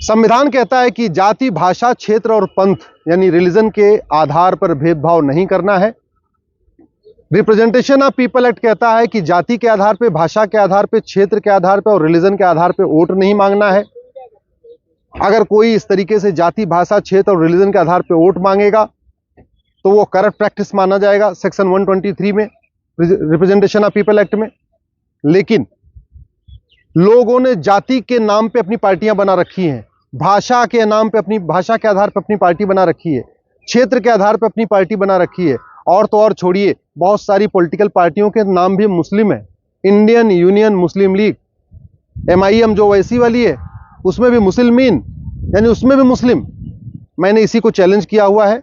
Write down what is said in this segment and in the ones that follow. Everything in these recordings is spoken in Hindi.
संविधान कहता है कि जाति, भाषा, क्षेत्र और पंथ यानी रिलीजन के आधार पर भेदभाव नहीं करना है। रिप्रेजेंटेशन ऑफ पीपल एक्ट कहता है कि जाति के आधार पे, भाषा के आधार पे, क्षेत्र के आधार पे और रिलीजन के आधार पे वोट नहीं मांगना है। अगर कोई इस तरीके से जाति, भाषा, क्षेत्र और रिलीजन के आधार पे वोट मांगेगा तो वो करप्ट प्रैक्टिस माना जाएगा सेक्शन 123 में, रिप्रेजेंटेशन ऑफ पीपल एक्ट में। लेकिन लोगों ने जाति के नाम पे अपनी पार्टियां बना रखी हैं, भाषा के नाम पे अपनी भाषा के आधार पर अपनी पार्टी बना रखी है, क्षेत्र के आधार पर अपनी पार्टी बना रखी है। और तो और छोड़िए, बहुत सारी पॉलिटिकल पार्टियों के नाम भी मुस्लिम है। इंडियन यूनियन मुस्लिम लीग, MIM जो वैसी वाली है, उसमें भी मुसलमीन यानी उसमें भी मुस्लिम। मैंने इसी को चैलेंज किया हुआ है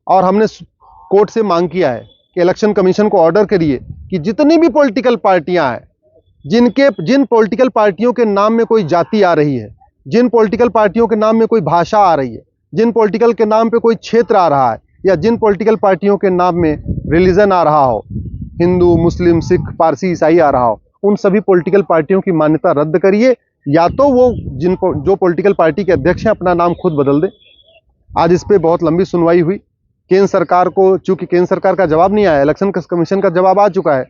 और हमने कोर्ट से मांग किया है कि इलेक्शन कमीशन को ऑर्डर करिए कि जितनी भी पॉलिटिकल पार्टियां हैं, जिन पॉलिटिकल पार्टियों के नाम में कोई जाति आ रही है, जिन पॉलिटिकल पार्टियों के नाम में कोई भाषा आ रही है, जिन पॉलिटिकल के नाम पे कोई क्षेत्र आ रहा है, या जिन पॉलिटिकल पार्टियों के नाम में रिलीजन आ रहा हो, हिंदू, मुस्लिम, सिख, पारसी, ईसाई आ रहा हो, उन सभी पॉलिटिकल पार्टियों की मान्यता रद्द करिए, या तो वो जो पॉलिटिकल पार्टी के अध्यक्ष हैं अपना नाम खुद बदल दें। आज इस पे बहुत लंबी सुनवाई हुई। केंद्र सरकार को, चूंकि केंद्र सरकार का जवाब नहीं आया, इलेक्शन कमीशन का जवाब आ चुका है।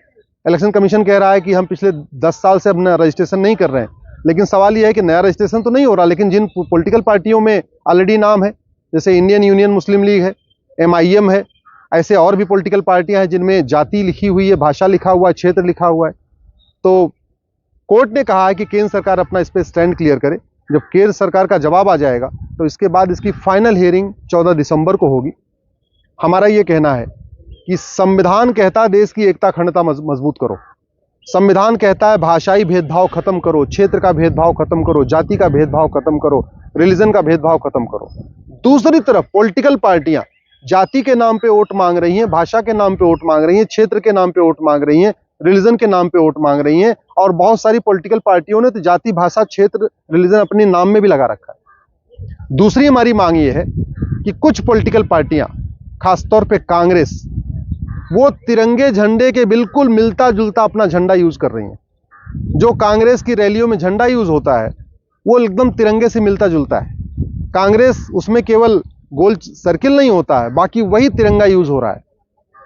इलेक्शन कमीशन कह रहा है कि हम पिछले 10 साल से अपना रजिस्ट्रेशन नहीं कर रहे हैं। लेकिन सवाल यह है कि नया रजिस्ट्रेशन तो नहीं हो रहा, लेकिन जिन पॉलिटिकल पार्टियों में ऑलरेडी नाम है, जैसे इंडियन यूनियन मुस्लिम लीग है, MIM है, ऐसे और भी पॉलिटिकल पार्टियां हैं जिनमें जाति लिखी हुई है, भाषा लिखा हुआ है, क्षेत्र लिखा हुआ है। तो कोर्ट ने कहा है कि केंद्र सरकार अपना इस पर स्टैंड क्लियर करे। जब केंद्र सरकार का जवाब आ जाएगा तो इसके बाद इसकी फाइनल हियरिंग 14 दिसंबर को होगी। हमारा ये कहना है कि संविधान कहता है देश की एकता अखंडता मजबूत करो। संविधान कहता है भाषाई भेदभाव खत्म करो, क्षेत्र का भेदभाव खत्म करो, जाति का भेदभाव खत्म करो, रिलीजन का भेदभाव खत्म करो। दूसरी तरफ पॉलिटिकल पार्टियां जाति के नाम पे वोट मांग रही हैं, भाषा के नाम पे वोट मांग रही हैं, क्षेत्र के नाम पे वोट मांग रही हैं, रिलीजन के नाम पे वोट मांग रही हैं। और बहुत सारी पॉलिटिकल पार्टियों ने तो जाति, भाषा, क्षेत्र, रिलीजन अपने नाम में भी लगा रखा है। दूसरी हमारी मांग ये है कि कुछ पॉलिटिकल पार्टियां, खासतौर पे कांग्रेस, वो तिरंगे झंडे के बिल्कुल मिलता जुलता अपना झंडा यूज कर रही हैं। जो कांग्रेस की रैलियों में झंडा यूज होता है वो एकदम तिरंगे से मिलता जुलता है। कांग्रेस उसमें केवल गोल सर्किल नहीं होता है, बाकी वही तिरंगा यूज हो रहा है।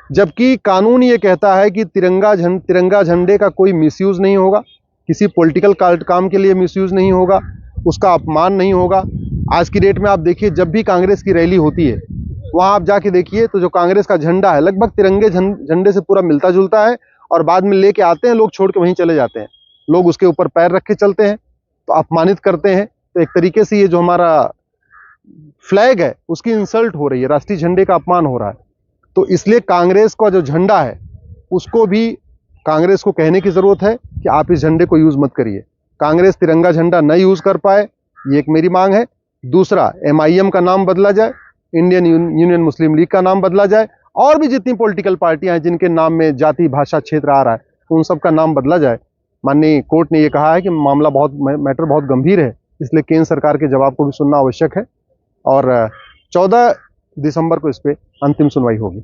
जबकि कानून ये कहता है कि तिरंगा झंडे का कोई मिसयूज नहीं होगा, किसी पॉलिटिकल काम के लिए मिसयूज नहीं होगा, उसका अपमान नहीं होगा। आज की डेट में आप देखिए, जब भी कांग्रेस की रैली होती है वहां आप जाके देखिए तो जो कांग्रेस का झंडा है लगभग तिरंगे झंडे से पूरा मिलता जुलता है, और बाद में लेके आते हैं लोग, छोड़ के वहीं चले जाते हैं। लोग उसके ऊपर पैर रख के चलते हैं, तो अपमानित करते हैं। तो एक तरीके से ये जो हमारा फ्लैग है उसकी इंसल्ट हो रही है, राष्ट्रीय झंडे का अपमान हो रहा है। तो इसलिए कांग्रेस का जो झंडा है उसको भी कांग्रेस को कहने की जरूरत है कि आप इस झंडे को यूज मत करिए। कांग्रेस तिरंगा झंडा न यूज कर पाए, ये एक मेरी मांग है। दूसरा, MIM का नाम बदला जाए, इंडियन यूनियन मुस्लिम लीग का नाम बदला जाए, और भी जितनी पॉलिटिकल पार्टियां हैं जिनके नाम में जाति, भाषा, क्षेत्र आ रहा है उन सब का नाम बदला जाए। माननीय कोर्ट ने यह कहा है कि मामला मैटर बहुत गंभीर है, इसलिए केंद्र सरकार के जवाब को भी सुनना आवश्यक है, और 14 दिसंबर को इस पर अंतिम सुनवाई होगी।